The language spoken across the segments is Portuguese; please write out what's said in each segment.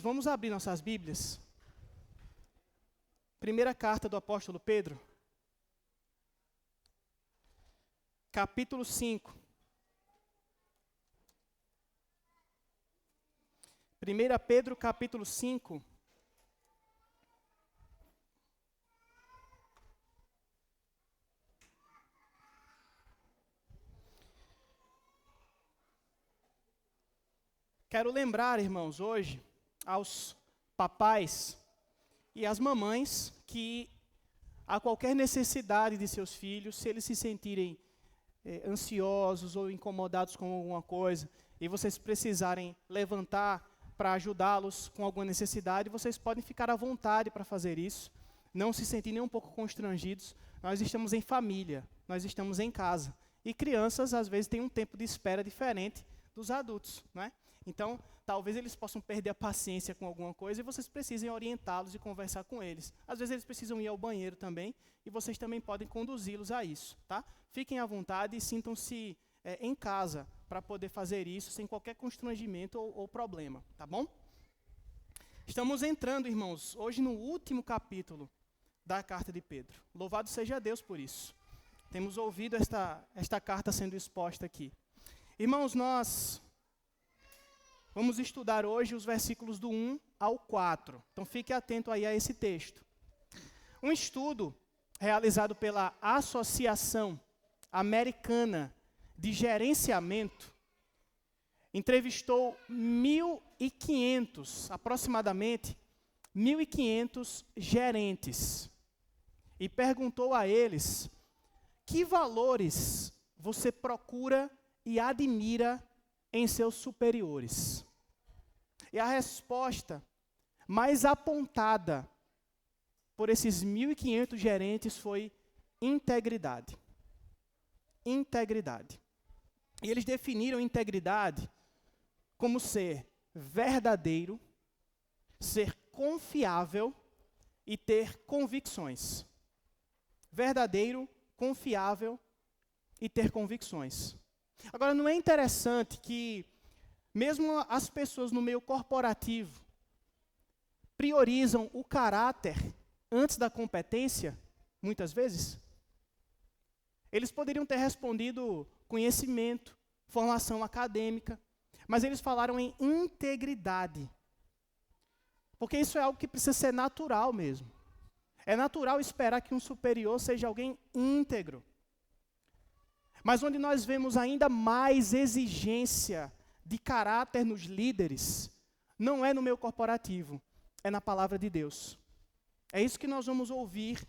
Vamos abrir nossas Bíblias. Primeira carta do apóstolo Pedro, capítulo 5. 1 Pedro, capítulo 5. Quero lembrar, irmãos, hoje, aos papais e às mamães que a qualquer necessidade de seus filhos, se eles se sentirem ansiosos ou incomodados com alguma coisa e vocês precisarem levantar para ajudá-los com alguma necessidade, vocês podem ficar à vontade para fazer isso, não se sentirem nem um pouco constrangidos. Nós estamos em família, nós estamos em casa e crianças às vezes têm um tempo de espera diferente dos adultos, não é? Então, talvez eles possam perder a paciência com alguma coisa e vocês precisem orientá-los e conversar com eles. Às vezes eles precisam ir ao banheiro também e vocês também podem conduzi-los a isso, tá? Fiquem à vontade e sintam-se em casa para poder fazer isso sem qualquer constrangimento ou problema, tá bom? Estamos entrando, irmãos, hoje no último capítulo da carta de Pedro. Louvado seja Deus por isso. Temos ouvido esta carta sendo exposta aqui. Irmãos, nós vamos estudar hoje os versículos do 1 ao 4. Então fique atento aí a esse texto. Um estudo realizado pela Associação Americana de Gerenciamento entrevistou 1.500, aproximadamente 1.500 gerentes e perguntou a eles que valores você procura e admira em seus superiores. E a resposta mais apontada por esses 1.500 gerentes foi integridade. Integridade. E eles definiram integridade como ser verdadeiro, ser confiável e ter convicções. Verdadeiro, confiável e ter convicções. Agora, não é interessante que, mesmo as pessoas no meio corporativo, priorizam o caráter antes da competência, muitas vezes? Eles poderiam ter respondido conhecimento, formação acadêmica, mas eles falaram em integridade. Porque isso é algo que precisa ser natural mesmo. É natural esperar que um superior seja alguém íntegro. Mas onde nós vemos ainda mais exigência de caráter nos líderes, não é no meio corporativo, é na palavra de Deus. É isso que nós vamos ouvir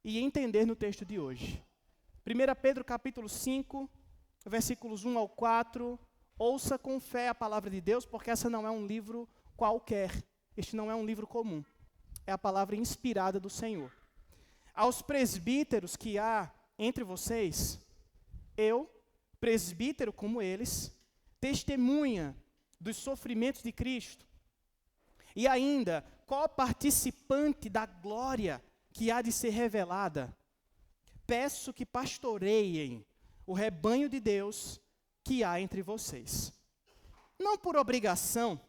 e entender no texto de hoje. 1 Pedro capítulo 5, versículos 1 ao 4, ouça com fé a palavra de Deus, porque essa não é um livro qualquer, este não é um livro comum, é a palavra inspirada do Senhor. Aos presbíteros que há entre vocês, eu, presbítero como eles, testemunha dos sofrimentos de Cristo e ainda coparticipante da glória que há de ser revelada, peço que pastoreiem o rebanho de Deus que há entre vocês. Não por obrigação,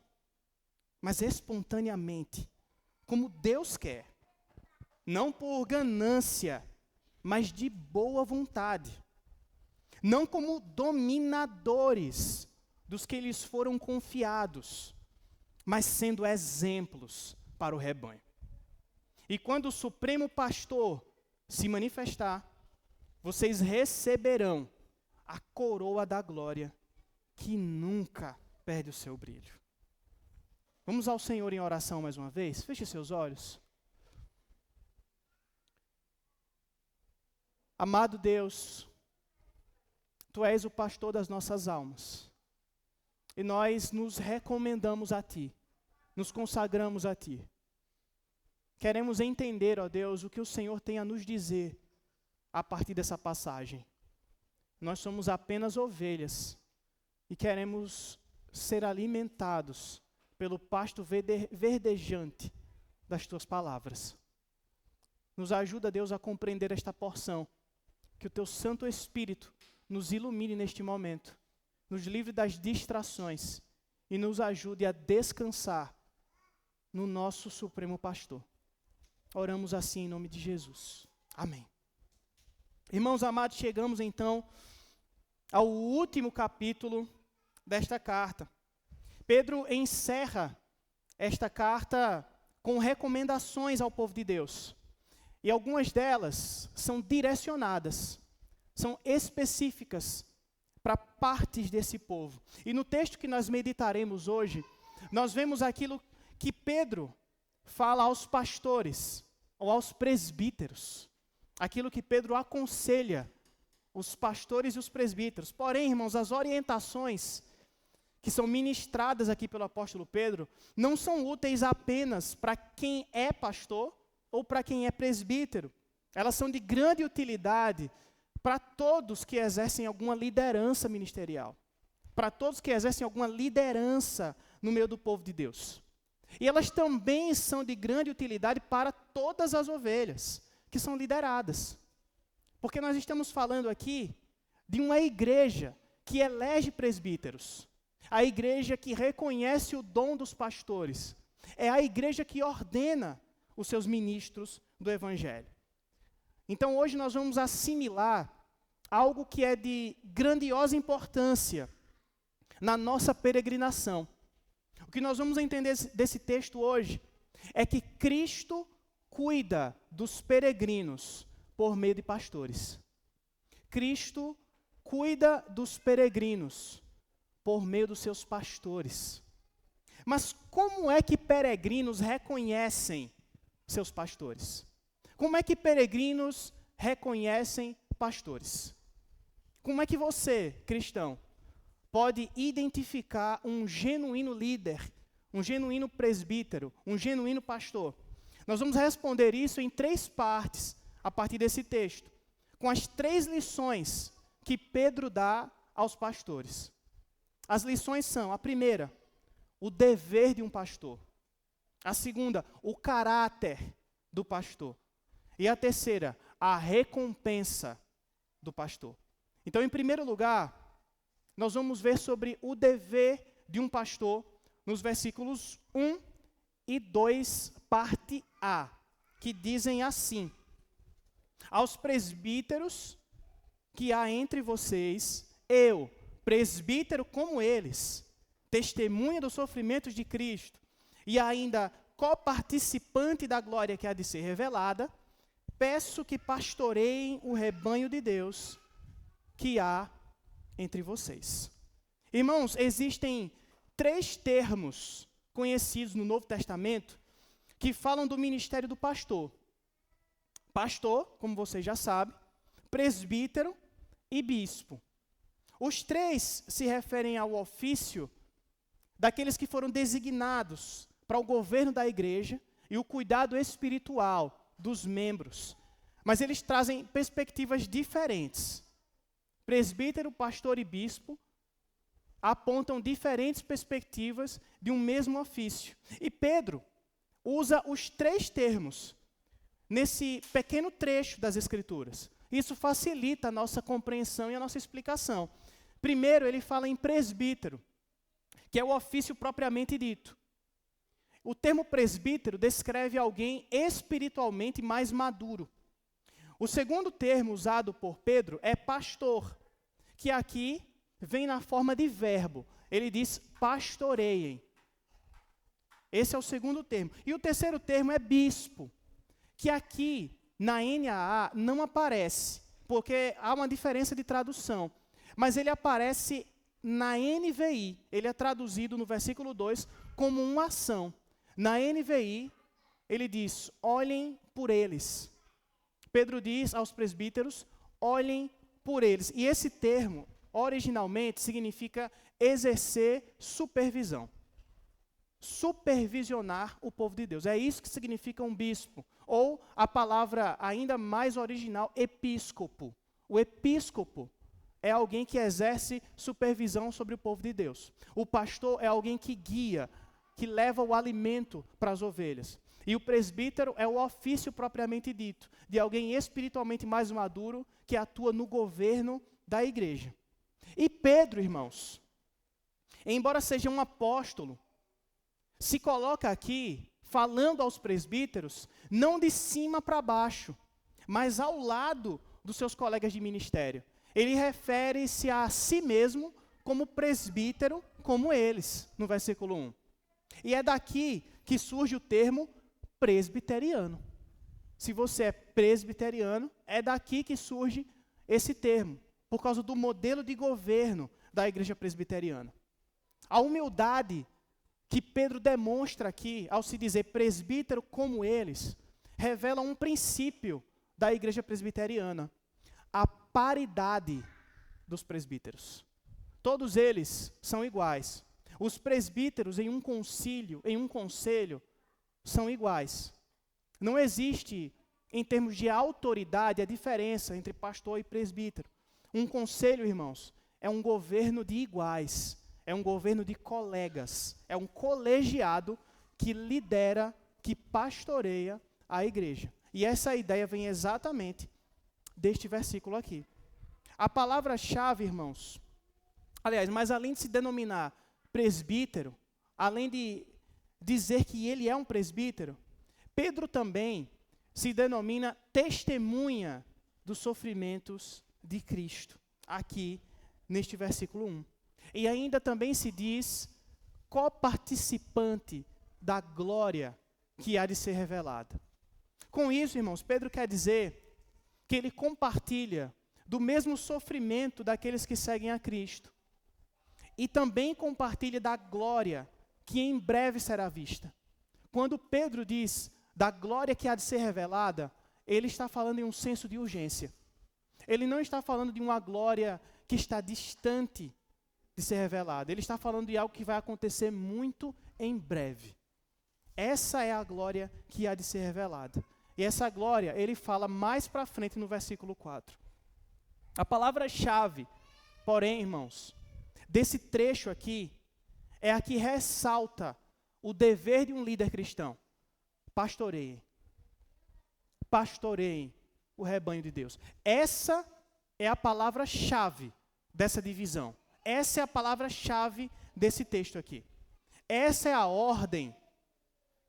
mas espontaneamente, como Deus quer. Não por ganância, mas de boa vontade. Não como dominadores dos que lhes foram confiados, mas sendo exemplos para o rebanho. E quando o Supremo Pastor se manifestar, vocês receberão a coroa da glória, que nunca perde o seu brilho. Vamos ao Senhor em oração mais uma vez? Feche seus olhos. Amado Deus, Tu és o pastor das nossas almas. E nós nos recomendamos a Ti, nos consagramos a Ti. Queremos entender, ó Deus, o que o Senhor tem a nos dizer a partir dessa passagem. Nós somos apenas ovelhas e queremos ser alimentados pelo pasto verdejante das Tuas palavras. Nos ajuda, Deus, a compreender esta porção. Que o Teu Santo Espírito nos ilumine neste momento, nos livre das distrações e nos ajude a descansar no nosso Supremo Pastor. Oramos assim em nome de Jesus. Amém. Irmãos amados, chegamos então ao último capítulo desta carta. Pedro encerra esta carta com recomendações ao povo de Deus. E algumas delas são direcionadas, são específicas para partes desse povo. E no texto que nós meditaremos hoje, nós vemos aquilo que Pedro fala aos pastores, ou aos presbíteros. Aquilo que Pedro aconselha os pastores e os presbíteros. Porém, irmãos, as orientações que são ministradas aqui pelo apóstolo Pedro não são úteis apenas para quem é pastor ou para quem é presbítero. Elas são de grande utilidade para todos que exercem alguma liderança ministerial, para todos que exercem alguma liderança no meio do povo de Deus. E elas também são de grande utilidade para todas as ovelhas que são lideradas. Porque nós estamos falando aqui de uma igreja que elege presbíteros, a igreja que reconhece o dom dos pastores, é a igreja que ordena os seus ministros do Evangelho. Então hoje nós vamos assimilar algo que é de grandiosa importância na nossa peregrinação. O que nós vamos entender desse texto hoje é que Cristo cuida dos peregrinos por meio de pastores. Cristo cuida dos peregrinos por meio dos seus pastores. Mas como é que peregrinos reconhecem seus pastores? Como é que peregrinos reconhecem pastores? Como é que você, cristão, pode identificar um genuíno líder, um genuíno presbítero, um genuíno pastor? Nós vamos responder isso em 3 partes, a partir desse texto, com as 3 lições que Pedro dá aos pastores. As lições são: a primeira, o dever de um pastor; a segunda, o caráter do pastor; e a terceira, a recompensa do pastor. Então, em primeiro lugar, nós vamos ver sobre o dever de um pastor nos versículos 1 e 2, parte A, que dizem assim: aos presbíteros que há entre vocês, eu, presbítero como eles, testemunha dos sofrimentos de Cristo, e ainda coparticipante da glória que há de ser revelada, peço que pastoreiem o rebanho de Deus que há entre vocês. Irmãos, existem 3 termos conhecidos no Novo Testamento que falam do ministério do pastor. Pastor, como vocês já sabem, presbítero e bispo. Os 3 se referem ao ofício daqueles que foram designados para o governo da igreja e o cuidado espiritual dos membros. Mas eles trazem perspectivas diferentes. Presbítero, pastor e bispo apontam diferentes perspectivas de um mesmo ofício. E Pedro usa os 3 termos nesse pequeno trecho das Escrituras. Isso facilita a nossa compreensão e a nossa explicação. Primeiro, ele fala em presbítero, que é o ofício propriamente dito. O termo presbítero descreve alguém espiritualmente mais maduro. O segundo termo usado por Pedro é pastor, que aqui vem na forma de verbo. Ele diz pastoreiem. Esse é o segundo termo. E o terceiro termo é bispo, que aqui na NAA não aparece, porque há uma diferença de tradução. Mas ele aparece na NVI. Ele é traduzido no versículo 2 como uma ação. Na NVI, ele diz: olhem por eles. Pedro diz aos presbíteros: olhem por eles. E esse termo, originalmente, significa exercer supervisão. Supervisionar o povo de Deus. É isso que significa um bispo. Ou a palavra ainda mais original, episcopo. O episcopo é alguém que exerce supervisão sobre o povo de Deus. O pastor é alguém que guia, que leva o alimento para as ovelhas. E o presbítero é o ofício propriamente dito, de alguém espiritualmente mais maduro que atua no governo da igreja. E Pedro, irmãos, embora seja um apóstolo, se coloca aqui falando aos presbíteros, não de cima para baixo, mas ao lado dos seus colegas de ministério. Ele refere-se a si mesmo como presbítero, como eles, no versículo 1. E é daqui que surge o termo presbiteriano. Se você é presbiteriano, é daqui que surge esse termo, por causa do modelo de governo da igreja presbiteriana. A humildade que Pedro demonstra aqui, ao se dizer presbítero como eles, revela um princípio da igreja presbiteriana, a paridade dos presbíteros. Todos eles são iguais. Os presbíteros em um concílio, em um conselho, são iguais. Não existe, em termos de autoridade, a diferença entre pastor e presbítero. Um conselho, irmãos, é um governo de iguais, é um governo de colegas, é um colegiado que lidera, que pastoreia a igreja. E essa ideia vem exatamente deste versículo aqui. A palavra-chave, irmãos, aliás, mas além de se denominar presbítero, além de dizer que ele é um presbítero, Pedro também se denomina testemunha dos sofrimentos de Cristo, aqui neste versículo 1. E ainda também se diz coparticipante da glória que há de ser revelada. Com isso, irmãos, Pedro quer dizer que ele compartilha do mesmo sofrimento daqueles que seguem a Cristo. E também compartilha da glória que em breve será vista. Quando Pedro diz da glória que há de ser revelada, ele está falando em um senso de urgência. Ele não está falando de uma glória que está distante de ser revelada. Ele está falando de algo que vai acontecer muito em breve. Essa é a glória que há de ser revelada. E essa glória, ele fala mais para frente no versículo 4. A palavra-chave, porém, irmãos, desse trecho aqui, é a que ressalta o dever de um líder cristão. Pastoreiem. Pastoreiem o rebanho de Deus. Essa é a palavra-chave dessa divisão. Essa é a palavra-chave desse texto aqui. Essa é a ordem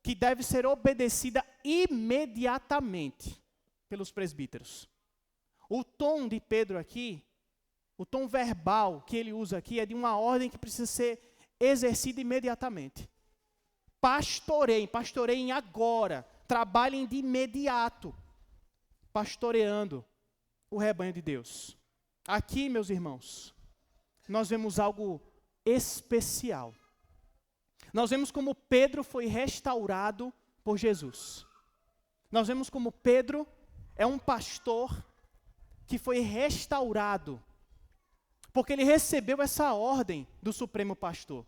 que deve ser obedecida imediatamente pelos presbíteros. O tom de Pedro aqui, o tom verbal que ele usa aqui é de uma ordem que precisa ser exercida imediatamente. Pastoreiem agora, trabalhem de imediato, pastoreando o rebanho de Deus. Aqui, meus irmãos, nós vemos algo especial. Nós vemos como Pedro foi restaurado por Jesus. Nós vemos como Pedro é um pastor que foi restaurado, porque ele recebeu essa ordem do Supremo Pastor.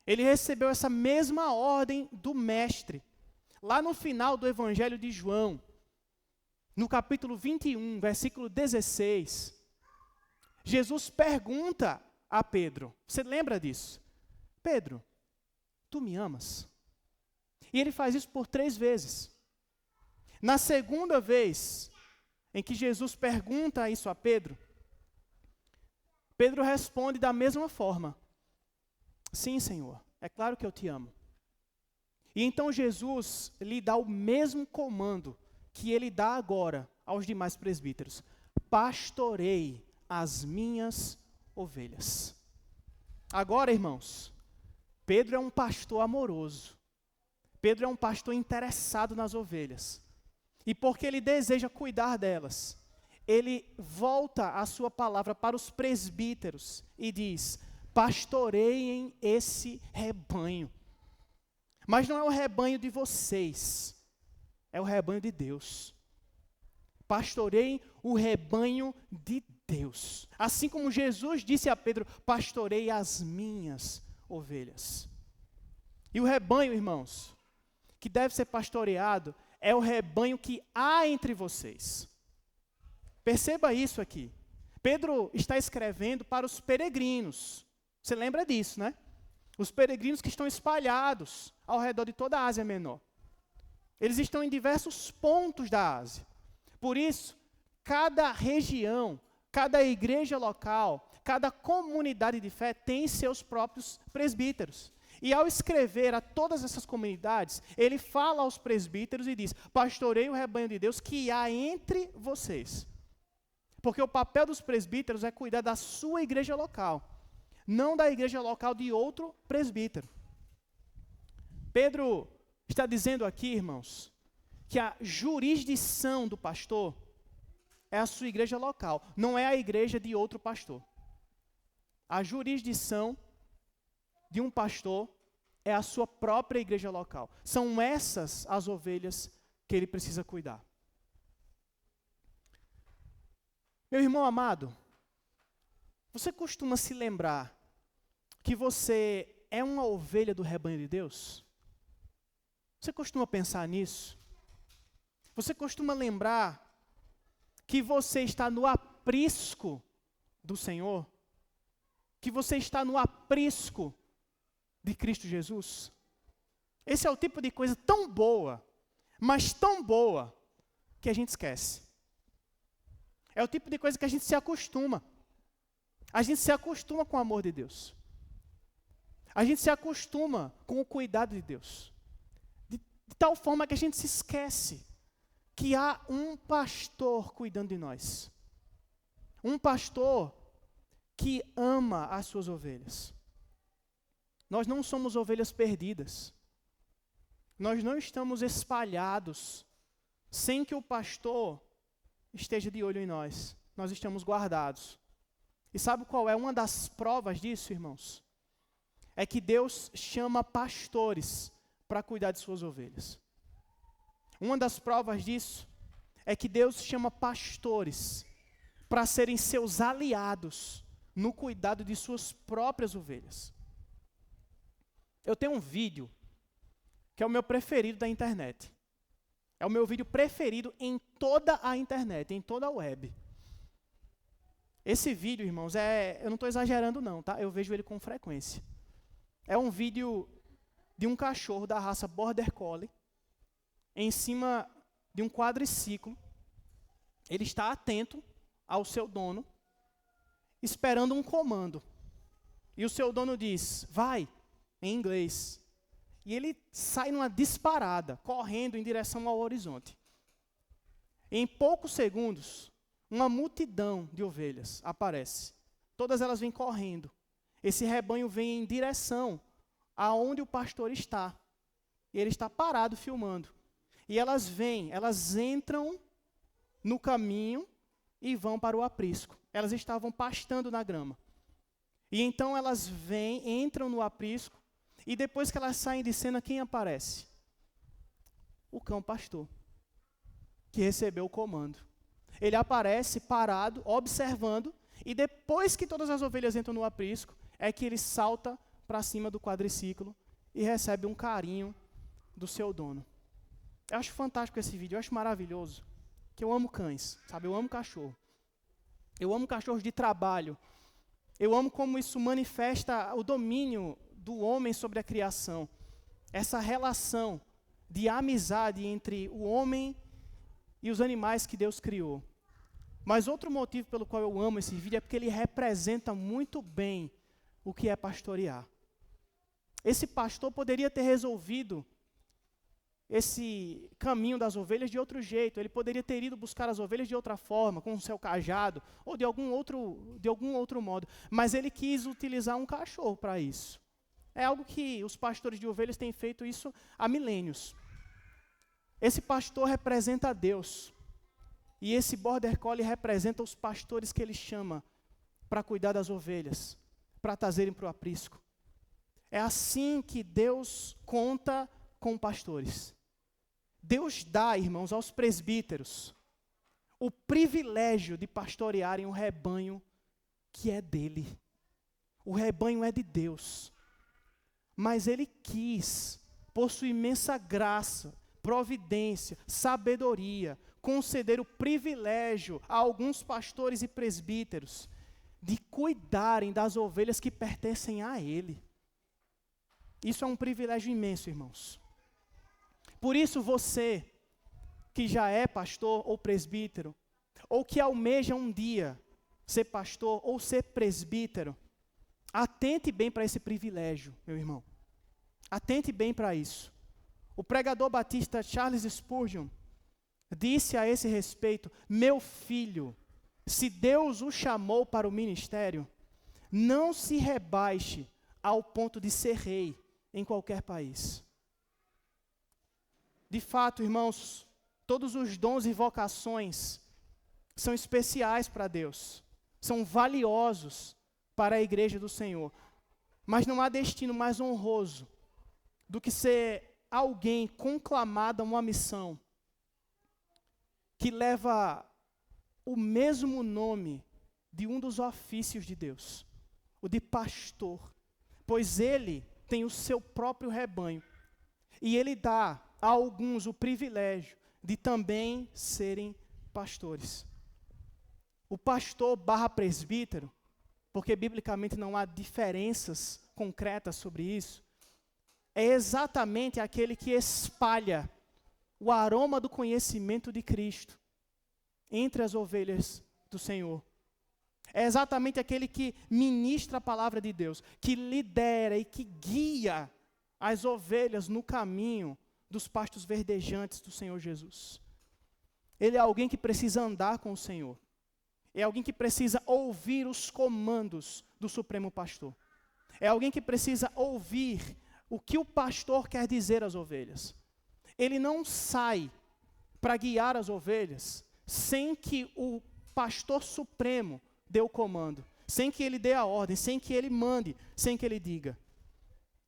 Ele recebeu essa mesma ordem do Mestre. Lá no final do Evangelho de João, no capítulo 21, versículo 16, Jesus pergunta a Pedro, você lembra disso? Pedro, tu me amas? E ele faz isso por 3 vezes. Na segunda vez em que Jesus pergunta isso a Pedro, Pedro responde da mesma forma. Sim, Senhor, é claro que eu te amo. E então Jesus lhe dá o mesmo comando que ele dá agora aos demais presbíteros. Pastorei as minhas ovelhas. Agora, irmãos, Pedro é um pastor amoroso. Pedro é um pastor interessado nas ovelhas. E porque ele deseja cuidar delas, ele volta a sua palavra para os presbíteros e diz: pastoreiem esse rebanho. Mas não é o rebanho de vocês, é o rebanho de Deus. Pastoreiem o rebanho de Deus. Assim como Jesus disse a Pedro: pastorei as minhas ovelhas. E o rebanho, irmãos, que deve ser pastoreado, é o rebanho que há entre vocês. Perceba isso aqui. Pedro está escrevendo para os peregrinos. Você lembra disso, né? Os peregrinos que estão espalhados ao redor de toda a Ásia Menor. Eles estão em diversos pontos da Ásia. Por isso, cada região, cada igreja local, cada comunidade de fé tem seus próprios presbíteros. E ao escrever a todas essas comunidades, ele fala aos presbíteros e diz: pastorei o rebanho de Deus que há entre vocês. Porque o papel dos presbíteros é cuidar da sua igreja local, não da igreja local de outro presbítero. Pedro está dizendo aqui, irmãos, que a jurisdição do pastor é a sua igreja local, não é a igreja de outro pastor. A jurisdição de um pastor é a sua própria igreja local. São essas as ovelhas que ele precisa cuidar. Meu irmão amado, você costuma se lembrar que você é uma ovelha do rebanho de Deus? Você costuma pensar nisso? Você costuma lembrar que você está no aprisco do Senhor? Que você está no aprisco de Cristo Jesus? Esse é o tipo de coisa tão boa, mas tão boa, que a gente esquece. É o tipo de coisa que a gente se acostuma. A gente se acostuma com o amor de Deus. A gente se acostuma com o cuidado de Deus. De tal forma que a gente se esquece que há um pastor cuidando de nós. Um pastor que ama as suas ovelhas. Nós não somos ovelhas perdidas. Nós não estamos espalhados sem que o pastor esteja de olho em nós. Nós estamos guardados. E sabe qual é uma das provas disso, irmãos? É que Deus chama pastores para cuidar de suas ovelhas. Uma das provas disso é que Deus chama pastores para serem seus aliados no cuidado de suas próprias ovelhas. Eu tenho um vídeo que é o meu preferido da internet. É o meu vídeo preferido em toda a internet, em toda a web. Esse vídeo, irmãos, eu não estou exagerando não, tá? Eu vejo ele com frequência. É um vídeo de um cachorro da raça Border Collie, em cima de um quadriciclo. Ele está atento ao seu dono, esperando um comando. E o seu dono diz, vai, em inglês. E ele sai numa disparada, correndo em direção ao horizonte. Em poucos segundos, uma multidão de ovelhas aparece. Todas elas vêm correndo. Esse rebanho vem em direção aonde o pastor está. E ele está parado filmando. E elas vêm, elas entram no caminho e vão para o aprisco. Elas estavam pastando na grama. E então elas vêm, entram no aprisco. E depois que elas saem de cena, quem aparece? O cão pastor, que recebeu o comando. Ele aparece parado, observando, e depois que todas as ovelhas entram no aprisco, é que ele salta para cima do quadriciclo e recebe um carinho do seu dono. Eu acho fantástico esse vídeo, eu acho maravilhoso, que eu amo cães, sabe? Eu amo cachorro. Eu amo cachorros de trabalho. Eu amo como isso manifesta o domínio do homem sobre a criação. Essa relação de amizade entre o homem e os animais que Deus criou. Mas outro motivo pelo qual eu amo esse vídeo é porque ele representa muito bem o que é pastorear. Esse pastor poderia ter resolvido esse caminho das ovelhas de outro jeito. Ele poderia ter ido buscar as ovelhas de outra forma, com o seu cajado, ou de algum outro modo. Mas ele quis utilizar um cachorro para isso. É algo que os pastores de ovelhas têm feito isso há milênios. Esse pastor representa a Deus. E esse Border Collie representa os pastores que ele chama para cuidar das ovelhas, para trazerem para o aprisco. É assim que Deus conta com pastores. Deus dá, irmãos, aos presbíteros o privilégio de pastorearem um rebanho que é dele. O rebanho é de Deus. Mas ele quis, por sua imensa graça, providência, sabedoria, conceder o privilégio a alguns pastores e presbíteros de cuidarem das ovelhas que pertencem a ele. Isso é um privilégio imenso, irmãos. Por isso você, que já é pastor ou presbítero, ou que almeja um dia ser pastor ou ser presbítero, atente bem para esse privilégio, meu irmão. Atente bem para isso. O pregador batista Charles Spurgeon disse a esse respeito: meu filho, se Deus o chamou para o ministério, não se rebaixe ao ponto de ser rei em qualquer país. De fato, irmãos, todos os dons e vocações são especiais para Deus, são valiosos para a igreja do Senhor. Mas não há destino mais honroso do que ser alguém conclamado a uma missão que leva o mesmo nome de um dos ofícios de Deus, o de pastor, pois ele tem o seu próprio rebanho e ele dá a alguns o privilégio de também serem pastores. O pastor / presbítero, porque biblicamente não há diferenças concretas sobre isso, é exatamente aquele que espalha o aroma do conhecimento de Cristo entre as ovelhas do Senhor. É exatamente aquele que ministra a palavra de Deus, que lidera e que guia as ovelhas no caminho dos pastos verdejantes do Senhor Jesus. Ele é alguém que precisa andar com o Senhor. É alguém que precisa ouvir os comandos do Supremo Pastor. É alguém que precisa ouvir o que o pastor quer dizer às ovelhas. Ele não sai para guiar as ovelhas sem que o pastor supremo dê o comando, sem que ele dê a ordem, sem que ele mande, sem que ele diga.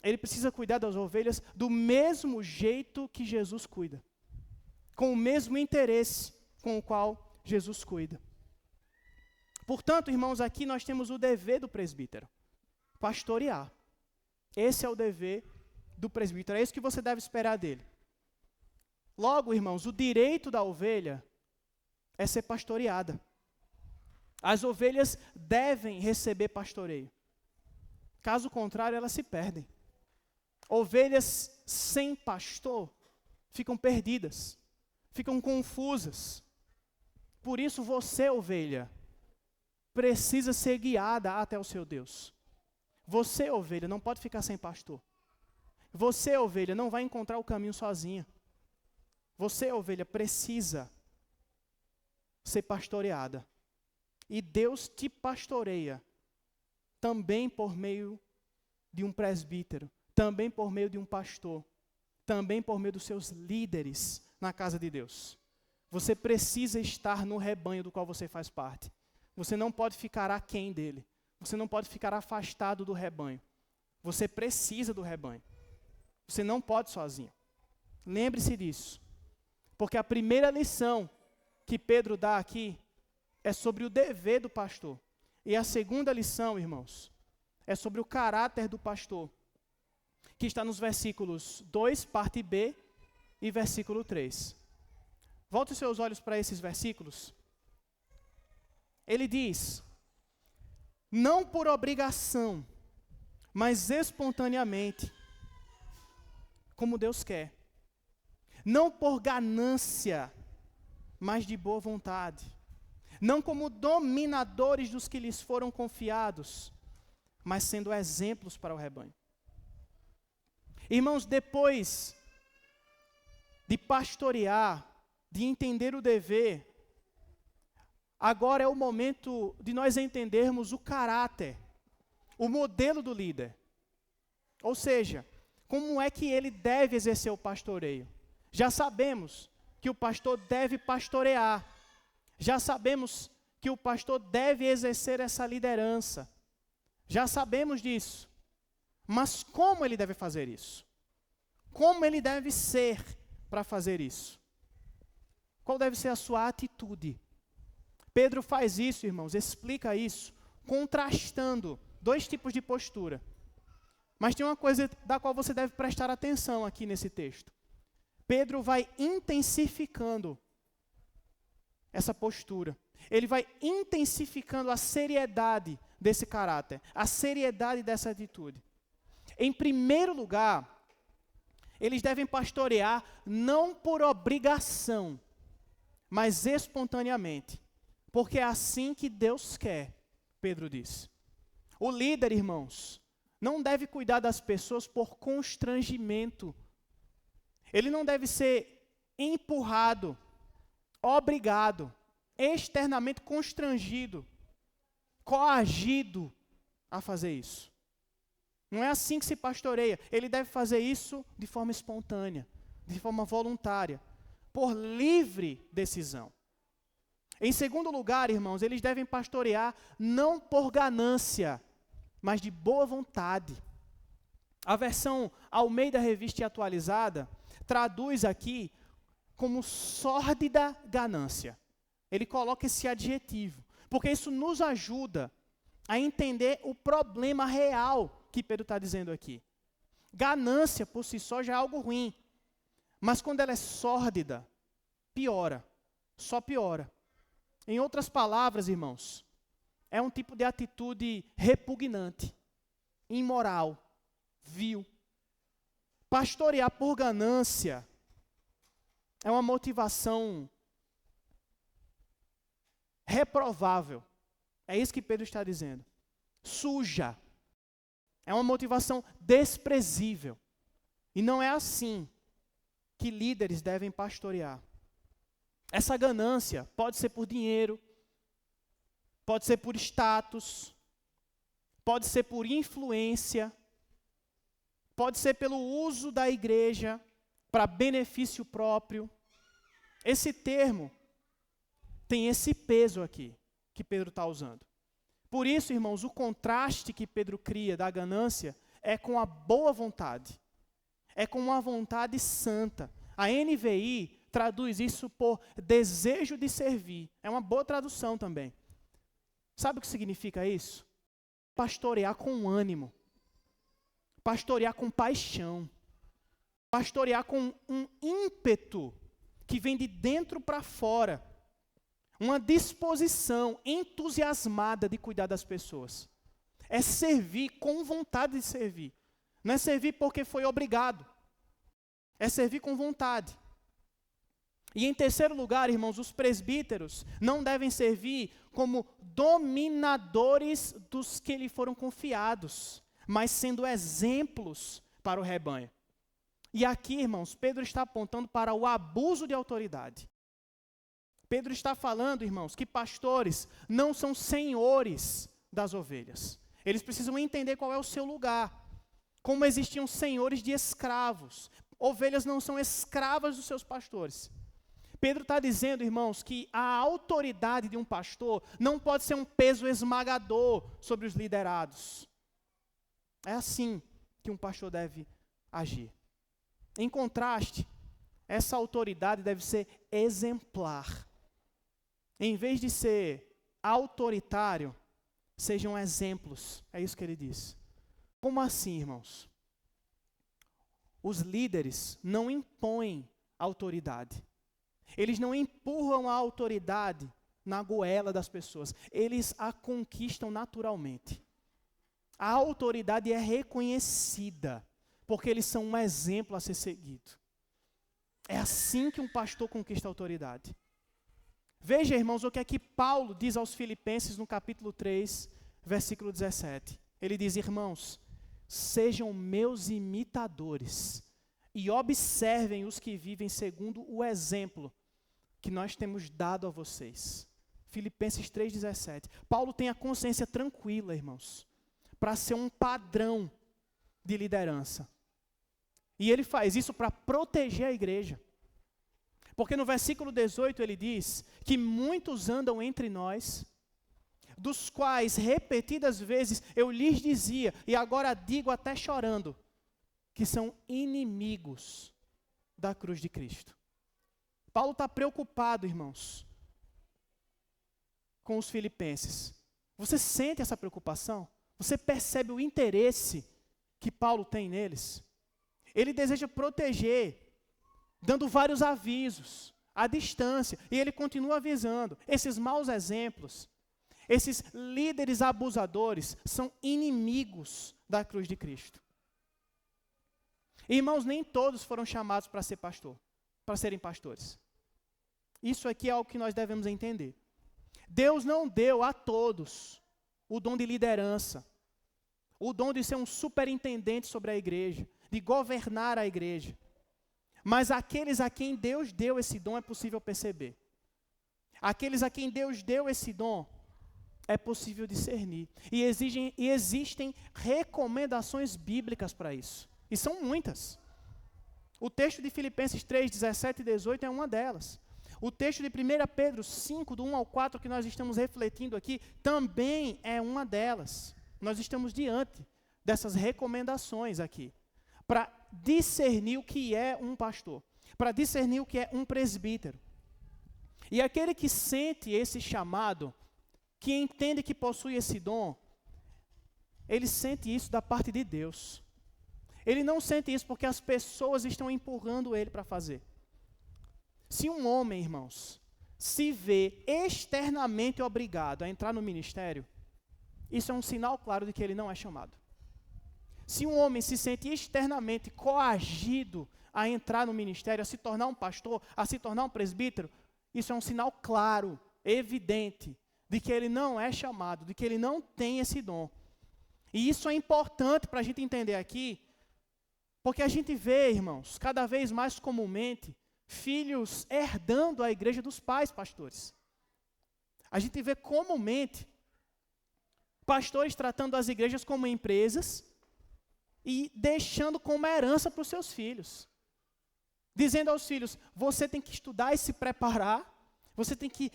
Ele precisa cuidar das ovelhas do mesmo jeito que Jesus cuida, com o mesmo interesse com o qual Jesus cuida. Portanto, irmãos, aqui nós temos o dever do presbítero, pastorear. Esse é o dever do presbítero, é isso que você deve esperar dele. Logo, irmãos, o direito da ovelha é ser pastoreada. As ovelhas devem receber pastoreio. Caso contrário, elas se perdem. Ovelhas sem pastor ficam perdidas, ficam confusas. Por isso você, ovelha, precisa ser guiada até o seu Deus. Você, ovelha, não pode ficar sem pastor. Você, ovelha, não vai encontrar o caminho sozinha. Você, ovelha, precisa ser pastoreada. E Deus te pastoreia também por meio de um presbítero, também por meio de um pastor, também por meio dos seus líderes na casa de Deus. Você precisa estar no rebanho do qual você faz parte. Você não pode ficar aquém dele. Você não pode ficar afastado do rebanho. Você precisa do rebanho. Você não pode sozinho. Lembre-se disso. Porque a primeira lição que Pedro dá aqui é sobre o dever do pastor. E a segunda lição, irmãos, é sobre o caráter do pastor, que está nos versículos 2, parte B, e versículo 3. Volte os seus olhos para esses versículos. Ele diz: não por obrigação, mas espontaneamente, como Deus quer. Não por ganância, mas de boa vontade. Não como dominadores dos que lhes foram confiados, mas sendo exemplos para o rebanho. Irmãos, depois de pastorear, de entender o dever, agora é o momento de nós entendermos o caráter, o modelo do líder. Ou seja, como é que ele deve exercer o pastoreio. Já sabemos que o pastor deve pastorear. Já sabemos que o pastor deve exercer essa liderança. Já sabemos disso. Mas como ele deve fazer isso? Como ele deve ser para fazer isso? Qual deve ser a sua atitude? Pedro faz isso, irmãos, explica isso, contrastando dois tipos de postura. Mas tem uma coisa da qual você deve prestar atenção aqui nesse texto. Pedro vai intensificando essa postura. Ele vai intensificando a seriedade desse caráter, a seriedade dessa atitude. Em primeiro lugar, eles devem pastorear não por obrigação, mas espontaneamente. Porque é assim que Deus quer, Pedro diz. O líder, irmãos, não deve cuidar das pessoas por constrangimento. Ele não deve ser empurrado, obrigado, externamente constrangido, coagido a fazer isso. Não é assim que se pastoreia. Ele deve fazer isso de forma espontânea, de forma voluntária, por livre decisão. Em segundo lugar, irmãos, eles devem pastorear não por ganância, mas de boa vontade. A versão Almeida Revista e Atualizada traduz aqui como sórdida ganância. Ele coloca esse adjetivo, porque isso nos ajuda a entender o problema real que Pedro está dizendo aqui. Ganância por si só já é algo ruim, mas quando ela é sórdida, piora, só piora. Em outras palavras, irmãos, é um tipo de atitude repugnante, imoral, vil. Pastorear por ganância é uma motivação reprovável. É isso que Pedro está dizendo. Suja. É uma motivação desprezível. E não é assim que líderes devem pastorear. Essa ganância pode ser por dinheiro, pode ser por status, pode ser por influência, pode ser pelo uso da igreja para benefício próprio. Esse termo tem esse peso aqui que Pedro está usando. Por isso, irmãos, o contraste que Pedro cria da ganância é com a boa vontade, é com uma vontade santa. A NVI traduz isso por desejo de servir. É uma boa tradução também. Sabe o que significa isso? Pastorear com ânimo, pastorear com paixão, pastorear com um ímpeto que vem de dentro para fora, uma disposição entusiasmada de cuidar das pessoas. É servir com vontade de servir. Não é servir porque foi obrigado. É servir com vontade. E em terceiro lugar, irmãos, os presbíteros não devem servir como dominadores dos que lhe foram confiados, mas sendo exemplos para o rebanho. E aqui, irmãos, Pedro está apontando para o abuso de autoridade. Pedro está falando, irmãos, que pastores não são senhores das ovelhas. Eles precisam entender qual é o seu lugar. Como existiam senhores de escravos. Ovelhas não são escravas dos seus pastores. Pedro está dizendo, irmãos, que a autoridade de um pastor não pode ser um peso esmagador sobre os liderados. É assim que um pastor deve agir. Em contraste, essa autoridade deve ser exemplar. Em vez de ser autoritário, sejam exemplos. É isso que ele diz. Como assim, irmãos? Os líderes não impõem autoridade. Eles não empurram a autoridade na goela das pessoas. Eles a conquistam naturalmente. A autoridade é reconhecida, porque eles são um exemplo a ser seguido. É assim que um pastor conquista a autoridade. Veja, irmãos, o que é que Paulo diz aos Filipenses no capítulo 3, versículo 17. Ele diz, irmãos, sejam meus imitadores e observem os que vivem segundo o exemplo que nós temos dado a vocês. Filipenses 3,17. Paulo tem a consciência tranquila, irmãos, para ser um padrão de liderança. E ele faz isso para proteger a igreja. Porque no versículo 18 ele diz que muitos andam entre nós, dos quais repetidas vezes eu lhes dizia, e agora digo até chorando, que são inimigos da cruz de Cristo. Paulo está preocupado, irmãos, com os filipenses. Você sente essa preocupação? Você percebe o interesse que Paulo tem neles? Ele deseja proteger, dando vários avisos, à distância, e ele continua avisando. Esses maus exemplos, esses líderes abusadores, são inimigos da cruz de Cristo. Irmãos, nem todos foram chamados para ser pastor, para serem pastores. Isso aqui é algo que nós devemos entender. Deus não deu a todos o dom de liderança, o dom de ser um superintendente sobre a igreja, de governar a igreja. Mas aqueles a quem Deus deu esse dom é possível perceber. Aqueles a quem Deus deu esse dom é possível discernir. E existem recomendações bíblicas para isso. E são muitas. O texto de Filipenses 3, 17 e 18 é uma delas. O texto de 1 Pedro 5, do 1 ao 4, que nós estamos refletindo aqui, também é uma delas. Nós estamos diante dessas recomendações aqui, para discernir o que é um pastor, para discernir o que é um presbítero. E aquele que sente esse chamado, que entende que possui esse dom, ele sente isso da parte de Deus. Ele não sente isso porque as pessoas estão empurrando ele para fazer. Se um homem, irmãos, se vê externamente obrigado a entrar no ministério, isso é um sinal claro de que ele não é chamado. Se um homem se sente externamente coagido a entrar no ministério, a se tornar um pastor, a se tornar um presbítero, isso é um sinal claro, evidente, de que ele não é chamado, de que ele não tem esse dom. E isso é importante para a gente entender aqui, porque a gente vê, irmãos, cada vez mais comumente, filhos herdando a igreja dos pais pastores. A gente vê comumente pastores tratando as igrejas como empresas e deixando como herança para os seus filhos. Dizendo aos filhos, você tem que estudar e se preparar, você tem que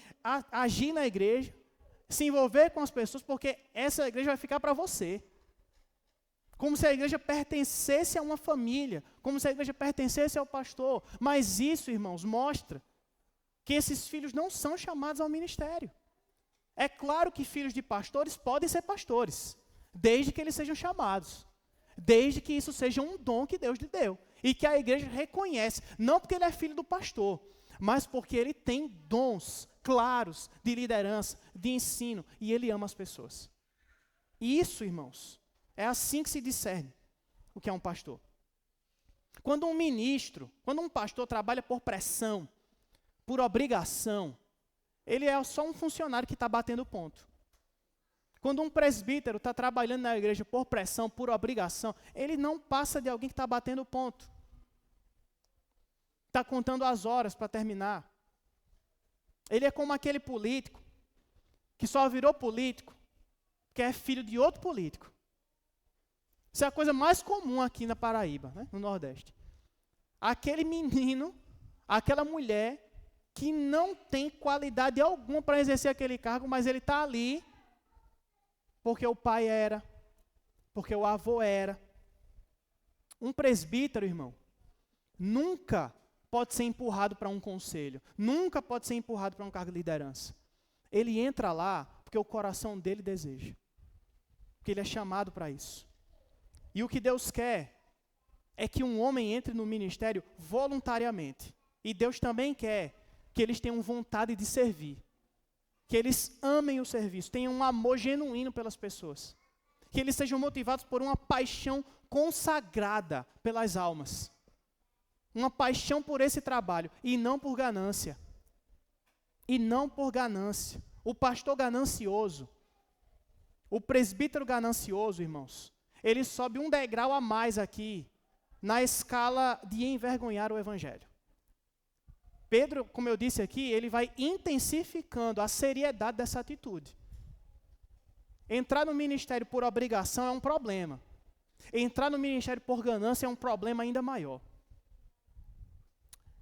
agir na igreja, se envolver com as pessoas, porque essa igreja vai ficar para você. Como se a igreja pertencesse a uma família, como se a igreja pertencesse ao pastor. Mas isso, irmãos, mostra que esses filhos não são chamados ao ministério. É claro que filhos de pastores podem ser pastores, desde que eles sejam chamados, desde que isso seja um dom que Deus lhe deu, e que a igreja reconhece, não porque ele é filho do pastor, mas porque ele tem dons claros de liderança, de ensino, e ele ama as pessoas. E isso, irmãos, é assim que se discerne o que é um pastor. Quando um ministro, quando um pastor trabalha por pressão, por obrigação, ele é só um funcionário que está batendo ponto. Quando um presbítero está trabalhando na igreja por pressão, por obrigação, ele não passa de alguém que está batendo ponto. Está contando as horas para terminar. Ele é como aquele político que só virou político porque é filho de outro político. Isso é a coisa mais comum aqui na Paraíba, né, no Nordeste. Aquele menino, aquela mulher que não tem qualidade alguma para exercer aquele cargo, mas ele está ali porque o pai era, porque o avô era. Um presbítero, irmão, nunca pode ser empurrado para um conselho, nunca pode ser empurrado para um cargo de liderança. Ele entra lá porque o coração dele deseja, porque ele é chamado para isso. E o que Deus quer é que um homem entre no ministério voluntariamente. E Deus também quer que eles tenham vontade de servir, que eles amem o serviço, tenham um amor genuíno pelas pessoas, que eles sejam motivados por uma paixão consagrada pelas almas, uma paixão por esse trabalho, e não por ganância. E não por ganância. O pastor ganancioso, o presbítero ganancioso, irmãos, ele sobe um degrau a mais aqui, na escala de envergonhar o evangelho. Pedro, como eu disse aqui, ele vai intensificando a seriedade dessa atitude. Entrar no ministério por obrigação é um problema. Entrar no ministério por ganância é um problema ainda maior.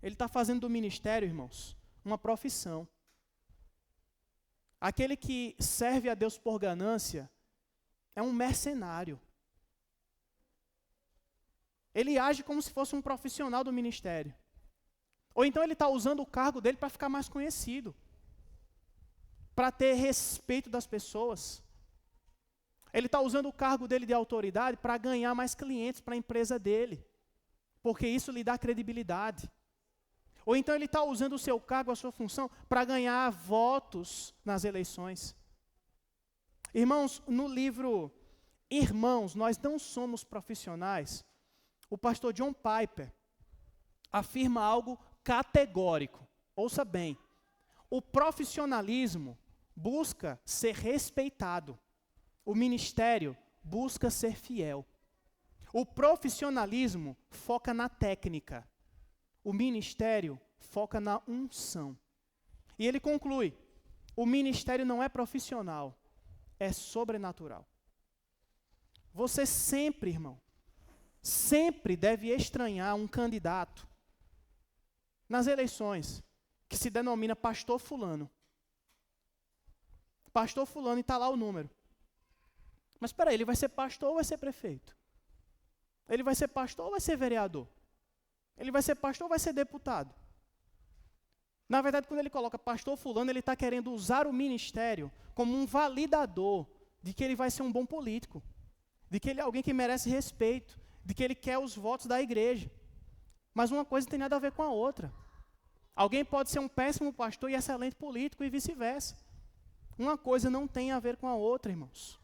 Ele está fazendo do ministério, irmãos, uma profissão. Aquele que serve a Deus por ganância é um mercenário. Ele age como se fosse um profissional do ministério. Ou então ele está usando o cargo dele para ficar mais conhecido, para ter respeito das pessoas. Ele está usando o cargo dele de autoridade para ganhar mais clientes para a empresa dele, porque isso lhe dá credibilidade. Ou então ele está usando o seu cargo, a sua função, para ganhar votos nas eleições. Irmãos, no livro Irmãos, Nós Não Somos Profissionais, o pastor John Piper afirma algo categórico. Ouça bem, o profissionalismo busca ser respeitado, o ministério busca ser fiel. O profissionalismo foca na técnica, o ministério foca na unção. E ele conclui, o ministério não é profissional, é sobrenatural. Você sempre, irmão, sempre deve estranhar um candidato nas eleições que se denomina pastor fulano. Pastor fulano e está lá o número. Mas espera aí, ele vai ser pastor ou vai ser prefeito? Ele vai ser pastor ou vai ser vereador? Ele vai ser pastor ou vai ser deputado? Na verdade, quando ele coloca pastor fulano, ele está querendo usar o ministério como um validador de que ele vai ser um bom político, de que ele é alguém que merece respeito, de que ele quer os votos da igreja. Mas uma coisa não tem nada a ver com a outra. Alguém pode ser um péssimo pastor e excelente político e vice-versa. Uma coisa não tem a ver com a outra, irmãos.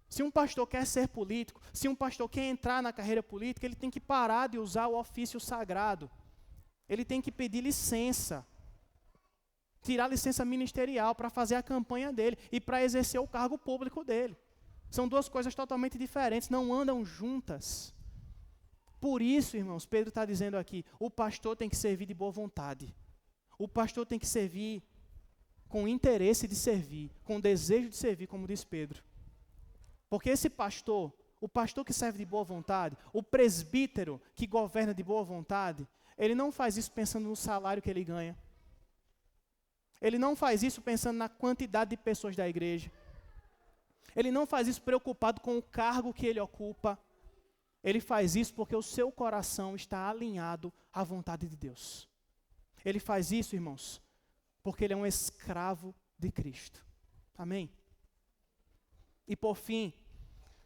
Se um pastor quer ser político, se um pastor quer entrar na carreira política, ele tem que parar de usar o ofício sagrado. Ele tem que pedir licença, tirar licença ministerial para fazer a campanha dele e para exercer o cargo público dele. São duas coisas totalmente diferentes, não andam juntas. Por isso, irmãos, Pedro está dizendo aqui, o pastor tem que servir de boa vontade. O pastor tem que servir com interesse de servir, com desejo de servir, como diz Pedro. Porque esse pastor, o pastor que serve de boa vontade, o presbítero que governa de boa vontade, ele não faz isso pensando no salário que ele ganha. Ele não faz isso pensando na quantidade de pessoas da igreja. Ele não faz isso preocupado com o cargo que ele ocupa. Ele faz isso porque o seu coração está alinhado à vontade de Deus. Ele faz isso, irmãos, porque ele é um escravo de Cristo. Amém? E por fim,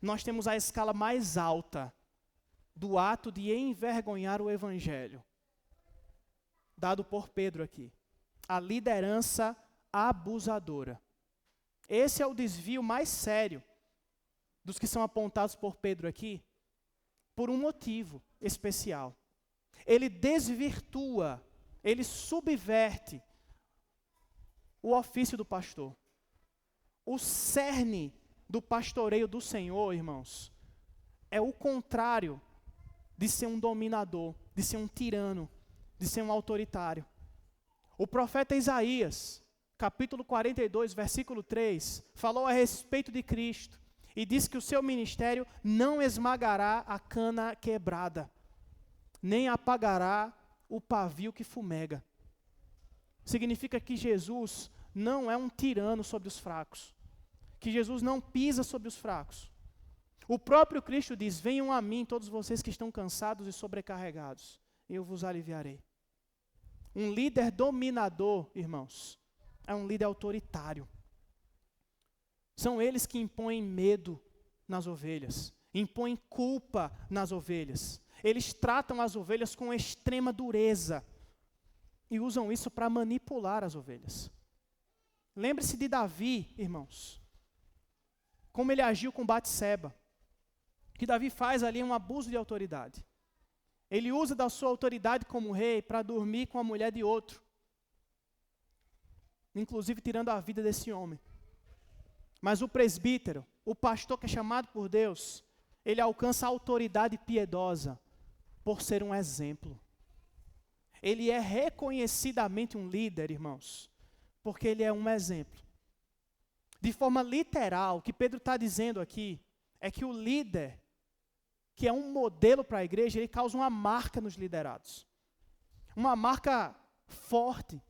nós temos a escala mais alta do ato de envergonhar o evangelho, dado por Pedro aqui. A liderança abusadora. Esse é o desvio mais sério dos que são apontados por Pedro aqui, por um motivo especial. Ele desvirtua, ele subverte o ofício do pastor. O cerne do pastoreio do Senhor, irmãos, é o contrário de ser um dominador, de ser um tirano, de ser um autoritário. O profeta Isaías, capítulo 42, versículo 3, falou a respeito de Cristo e disse que o seu ministério não esmagará a cana quebrada, nem apagará o pavio que fumega. Significa que Jesus não é um tirano sobre os fracos, que Jesus não pisa sobre os fracos. O próprio Cristo diz, venham a mim todos vocês que estão cansados e sobrecarregados, e eu vos aliviarei. Um líder dominador, irmãos, é um líder autoritário. São eles que impõem medo nas ovelhas, impõem culpa nas ovelhas. Eles tratam as ovelhas com extrema dureza e usam isso para manipular as ovelhas. Lembre-se de Davi, irmãos, como ele agiu com Batseba. Que Davi faz ali um abuso de autoridade. Ele usa da sua autoridade como rei para dormir com a mulher de outro, inclusive tirando a vida desse homem. Mas o presbítero, o pastor que é chamado por Deus, ele alcança a autoridade piedosa por ser um exemplo. Ele é reconhecidamente um líder, irmãos, porque ele é um exemplo. De forma literal, o que Pedro está dizendo aqui é que o líder, que é um modelo para a igreja, ele causa uma marca nos liderados. Uma marca forte,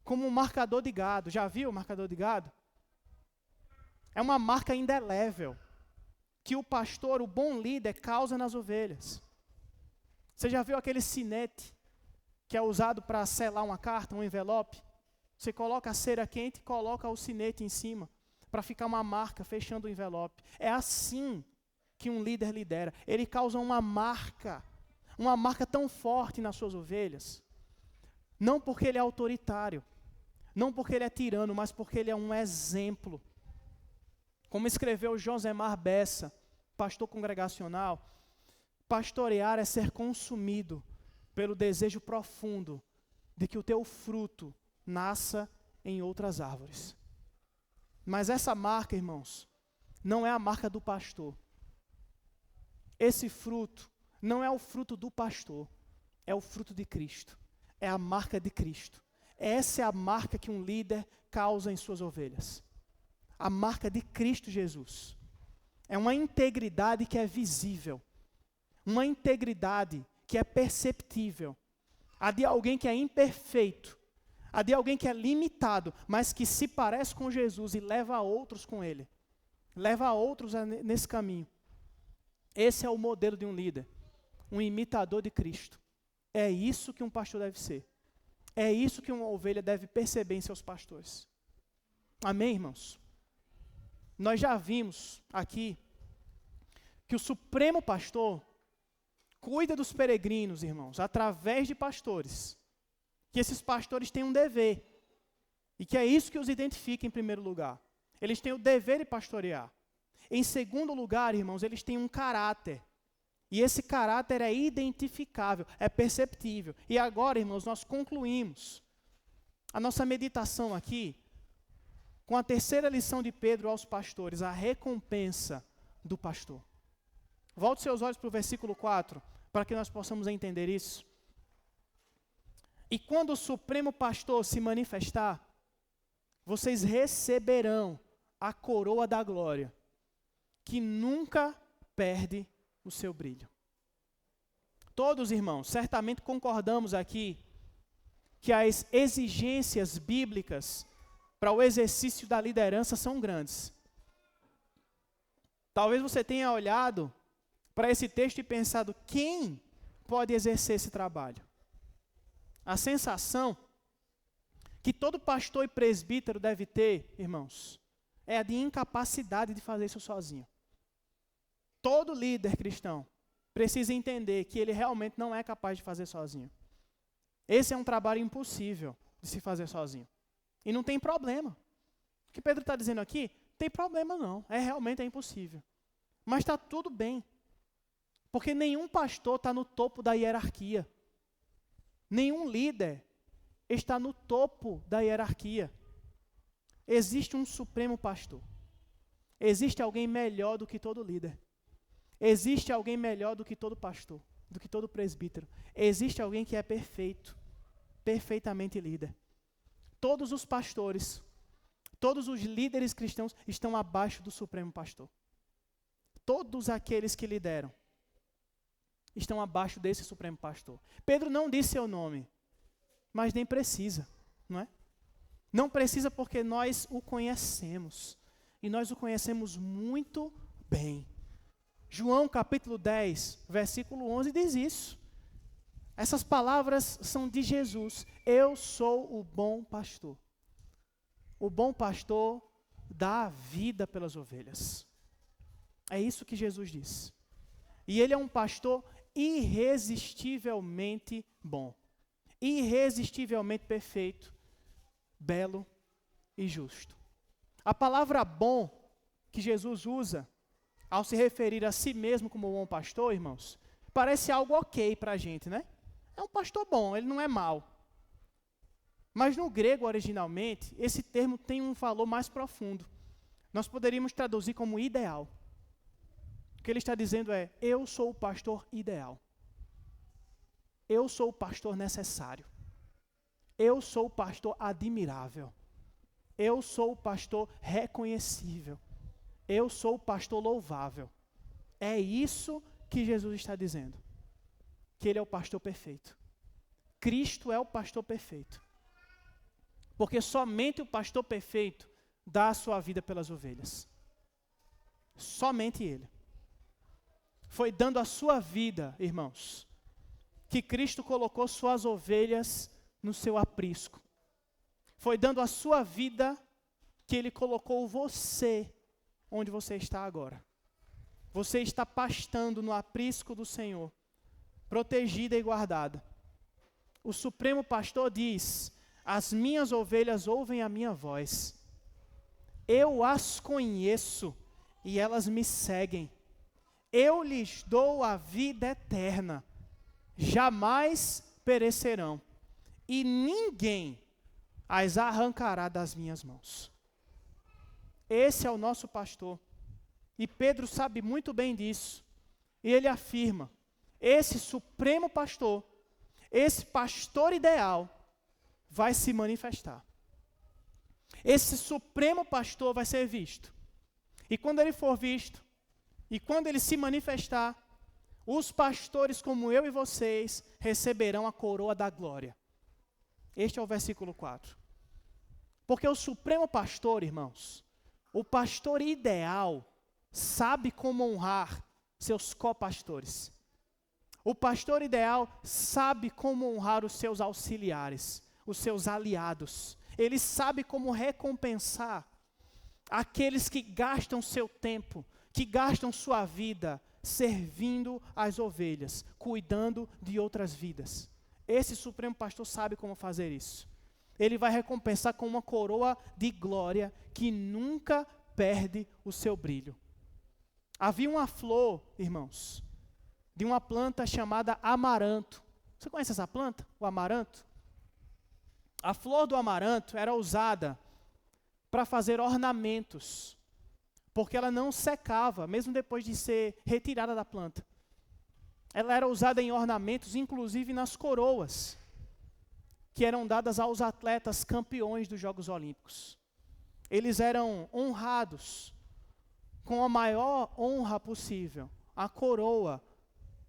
como um marcador de gado. Já viu o marcador de gado? É uma marca indelével que o pastor, o bom líder, causa nas ovelhas. Você já viu aquele sinete que é usado para selar uma carta, um envelope? Você coloca a cera quente e coloca o sinete em cima, para ficar uma marca fechando o envelope. É assim que um líder lidera. Ele causa uma marca tão forte nas suas ovelhas, não porque ele é autoritário, não porque ele é tirano, mas porque ele é um exemplo. Como escreveu Josemar Bessa, pastor congregacional, Pastorear é ser consumido pelo desejo profundo de que o teu fruto nasça em outras árvores. Mas essa marca, irmãos, não é a marca do pastor. Esse fruto não é o fruto do pastor, é o fruto de Cristo. É a marca de Cristo. Essa é a marca que um líder causa em suas ovelhas. A marca de Cristo Jesus. É uma integridade que é visível. Uma integridade que é perceptível. A de alguém que é imperfeito. A de alguém que é limitado, mas que se parece com Jesus e leva a outros com ele. Leva a outros nesse caminho. Esse é o modelo de um líder. Um imitador de Cristo. É isso que um pastor deve ser. É isso que uma ovelha deve perceber em seus pastores. Amém, irmãos? Nós já vimos aqui que o Supremo Pastor cuida dos peregrinos, irmãos, através de pastores. Que esses pastores têm um dever. E que é isso que os identifica em primeiro lugar. Eles têm o dever de pastorear. Em segundo lugar, irmãos, eles têm um caráter. E esse caráter é identificável, é perceptível. E agora, irmãos, nós concluímos a nossa meditação aqui com a terceira lição de Pedro aos pastores, a recompensa do pastor. Volte seus olhos para o versículo 4, para que nós possamos entender isso. E quando o Supremo Pastor se manifestar, vocês receberão a coroa da glória, que nunca perde o seu brilho. Todos, irmãos, certamente concordamos aqui que as exigências bíblicas para o exercício da liderança são grandes. Talvez você tenha olhado para esse texto e pensado, quem pode exercer esse trabalho? A sensação que todo pastor e presbítero deve ter, irmãos, é a de incapacidade de fazer isso sozinho. Todo líder cristão precisa entender que ele realmente não é capaz de fazer sozinho. Esse é um trabalho impossível de se fazer sozinho. E não tem problema. O que Pedro está dizendo aqui, tem problema não. Realmente é impossível. Mas está tudo bem. Porque nenhum pastor está no topo da hierarquia. Nenhum líder está no topo da hierarquia. Existe um supremo pastor. Existe alguém melhor do que todo líder. Existe alguém melhor do que todo pastor, do que todo presbítero. Existe alguém que é perfeito, perfeitamente líder. Todos os pastores, todos os líderes cristãos estão abaixo do Supremo Pastor. Todos aqueles que lideram estão abaixo desse Supremo Pastor. Pedro não disse seu nome, mas nem precisa, não é? Não precisa porque nós o conhecemos. E nós o conhecemos muito bem. João capítulo 10, versículo 11 diz isso. Essas palavras são de Jesus. Eu sou o bom pastor. O bom pastor dá a vida pelas ovelhas. É isso que Jesus diz. E ele é um pastor irresistivelmente bom. Irresistivelmente perfeito, belo e justo. A palavra bom que Jesus usa ao se referir a si mesmo como bom pastor, irmãos, parece algo ok para a gente, né? É um pastor bom, ele não é mau. Mas no grego, originalmente, esse termo tem um valor mais profundo. Nós poderíamos traduzir como ideal. O que ele está dizendo é, eu sou o pastor ideal. Eu sou o pastor necessário. Eu sou o pastor admirável. Eu sou o pastor reconhecível. Eu sou o pastor louvável. É isso que Jesus está dizendo. Que ele é o pastor perfeito. Cristo é o pastor perfeito. Porque somente o pastor perfeito dá a sua vida pelas ovelhas. Somente ele. Foi dando a sua vida, irmãos, que Cristo colocou suas ovelhas no seu aprisco. Foi dando a sua vida que ele colocou você onde você está agora. Você está pastando no aprisco do Senhor, protegida e guardada. O Supremo Pastor diz, as minhas ovelhas ouvem a minha voz. Eu as conheço e elas me seguem. eu lhes dou a vida eterna, jamais perecerão, e ninguém as arrancará das minhas mãos. Esse é o nosso pastor. E Pedro sabe muito bem disso. E ele afirma, esse supremo pastor, esse pastor ideal, vai se manifestar. Esse supremo pastor vai ser visto. E quando ele for visto, e quando ele se manifestar, os pastores como eu e vocês receberão a coroa da glória. Este é o versículo 4. Porque o supremo pastor, irmãos, o pastor ideal, sabe como honrar seus copastores. O pastor ideal sabe como honrar os seus auxiliares, os seus aliados. Ele sabe como recompensar aqueles que gastam seu tempo, que gastam sua vida servindo as ovelhas, cuidando de outras vidas. Esse supremo pastor sabe como fazer isso. Ele vai recompensar com uma coroa de glória que nunca perde o seu brilho. Havia uma flor, irmãos, de uma planta chamada amaranto. Você conhece essa planta, o amaranto? A flor do amaranto era usada para fazer ornamentos, porque ela não secava, mesmo depois de ser retirada da planta. Ela era usada em ornamentos, inclusive nas coroas, que eram dadas aos atletas campeões dos Jogos Olímpicos. Eles eram honrados com a maior honra possível, a coroa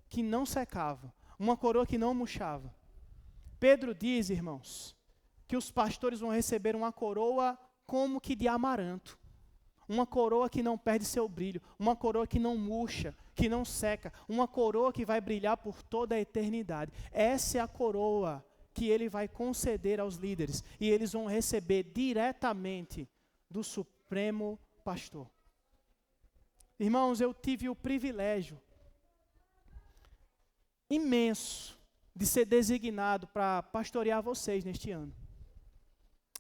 que não secava, uma coroa que não murchava. Pedro diz, irmãos, que os pastores vão receber uma coroa como que de amaranto, uma coroa que não perde seu brilho, uma coroa que não murcha, que não seca, uma coroa que vai brilhar por toda a eternidade. Essa é a coroa que ele vai conceder aos líderes, e eles vão receber diretamente do Supremo Pastor. Irmãos, eu tive o privilégio imenso de ser designado para pastorear vocês neste ano.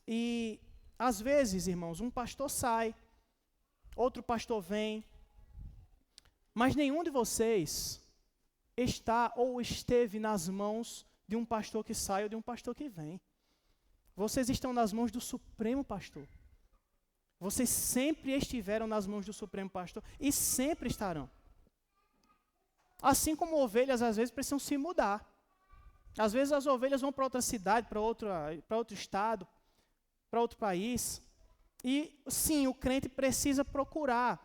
E, às vezes, irmãos, um pastor sai, outro pastor vem, mas nenhum de vocês está ou esteve nas mãos de um pastor que sai ou de um pastor que vem. Vocês estão nas mãos do Supremo Pastor. Vocês sempre estiveram nas mãos do Supremo Pastor e sempre estarão. Assim como ovelhas, às vezes, precisam se mudar. Às vezes as ovelhas vão para outra cidade, para outro estado, para outro país. E, sim, o crente precisa procurar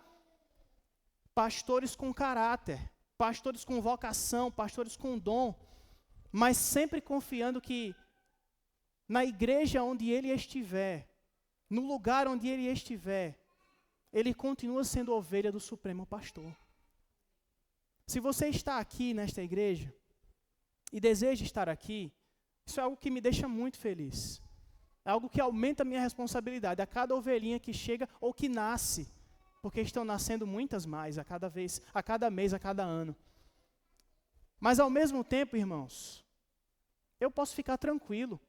pastores com caráter, pastores com vocação, pastores com dom, mas sempre confiando que na igreja onde ele estiver, no lugar onde ele estiver, ele continua sendo ovelha do Supremo Pastor. Se você está aqui nesta igreja e deseja estar aqui, isso é algo que me deixa muito feliz. É algo que aumenta a minha responsabilidade a cada ovelhinha que chega ou que nasce, porque estão nascendo muitas mais a cada mês, a cada ano. Mas ao mesmo tempo, irmãos, eu posso ficar tranquilo,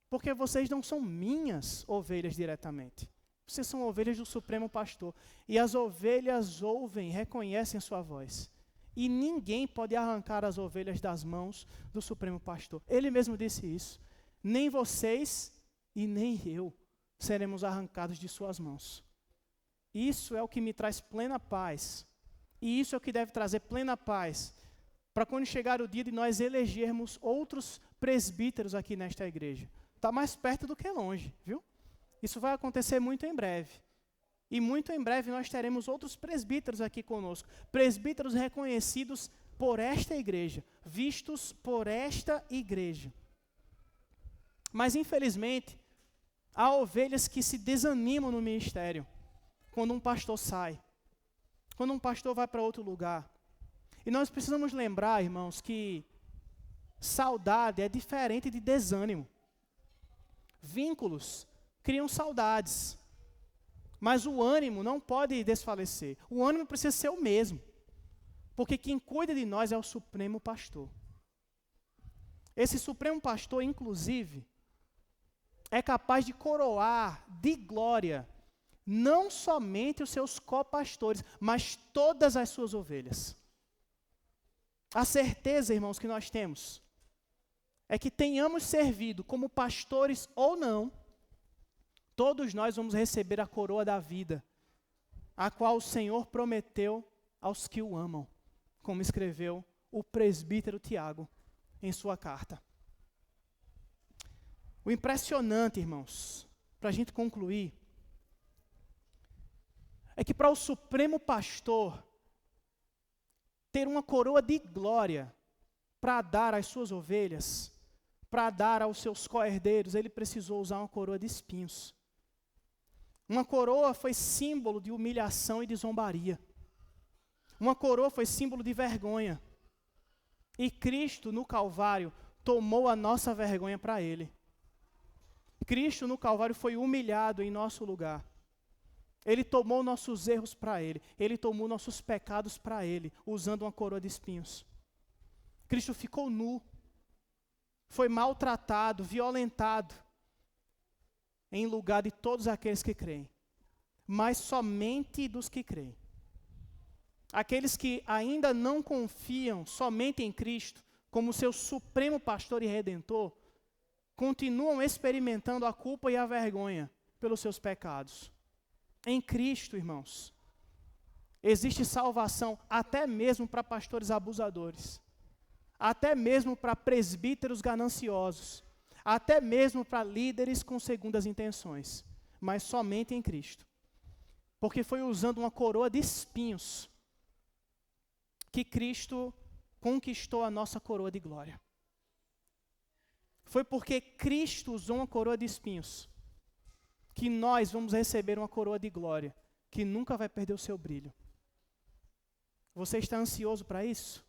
porque vocês não são minhas ovelhas diretamente. Vocês são ovelhas do Supremo Pastor. E as ovelhas ouvem, reconhecem a sua voz. E ninguém pode arrancar as ovelhas das mãos do Supremo Pastor. Ele mesmo disse isso. Nem vocês e nem eu seremos arrancados de suas mãos. Isso é o que me traz plena paz. E isso é o que deve trazer plena paz para quando chegar o dia de nós elegermos outros presbíteros aqui nesta igreja. Está mais perto do que longe, viu? Isso vai acontecer muito em breve. E muito em breve nós teremos outros presbíteros aqui conosco. Presbíteros reconhecidos por esta igreja, vistos por esta igreja. Mas infelizmente, há ovelhas que se desanimam no ministério quando um pastor sai, quando um pastor vai para outro lugar. E nós precisamos lembrar, irmãos, que saudade é diferente de desânimo. Vínculos criam saudades, mas o ânimo não pode desfalecer. O ânimo precisa ser o mesmo, porque quem cuida de nós é o Supremo Pastor. Esse Supremo Pastor, inclusive, é capaz de coroar de glória não somente os seus copastores, mas todas as suas ovelhas. A certeza, irmãos, que nós temos é que tenhamos servido como pastores ou não, todos nós vamos receber a coroa da vida, a qual o Senhor prometeu aos que o amam, como escreveu o presbítero Tiago em sua carta. O impressionante, irmãos, para a gente concluir, é que para o Supremo Pastor ter uma coroa de glória para dar às suas ovelhas, para dar aos seus co-herdeiros, ele precisou usar uma coroa de espinhos. Uma coroa foi símbolo de humilhação e de zombaria. Uma coroa foi símbolo de vergonha. E Cristo, no Calvário, tomou a nossa vergonha para Ele. Cristo, no Calvário, foi humilhado em nosso lugar. Ele tomou nossos erros para Ele. Ele tomou nossos pecados para Ele, usando uma coroa de espinhos. Cristo ficou nu. Foi maltratado, violentado, em lugar de todos aqueles que creem. Mas somente dos que creem. Aqueles que ainda não confiam somente em Cristo, como seu supremo pastor e redentor, continuam experimentando a culpa e a vergonha pelos seus pecados. Em Cristo, irmãos, existe salvação até mesmo para pastores abusadores, até mesmo para presbíteros gananciosos, até mesmo para líderes com segundas intenções, mas somente em Cristo. Porque foi usando uma coroa de espinhos que Cristo conquistou a nossa coroa de glória. Foi porque Cristo usou uma coroa de espinhos que nós vamos receber uma coroa de glória, que nunca vai perder o seu brilho. Você está ansioso para isso?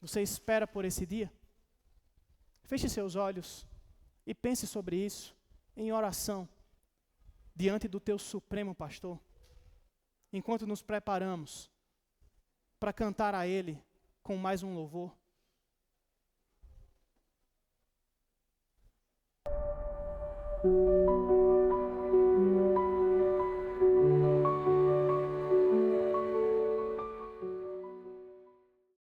Você espera por esse dia? Feche seus olhos e pense sobre isso em oração, diante do teu supremo pastor, enquanto nos preparamos para cantar a Ele com mais um louvor.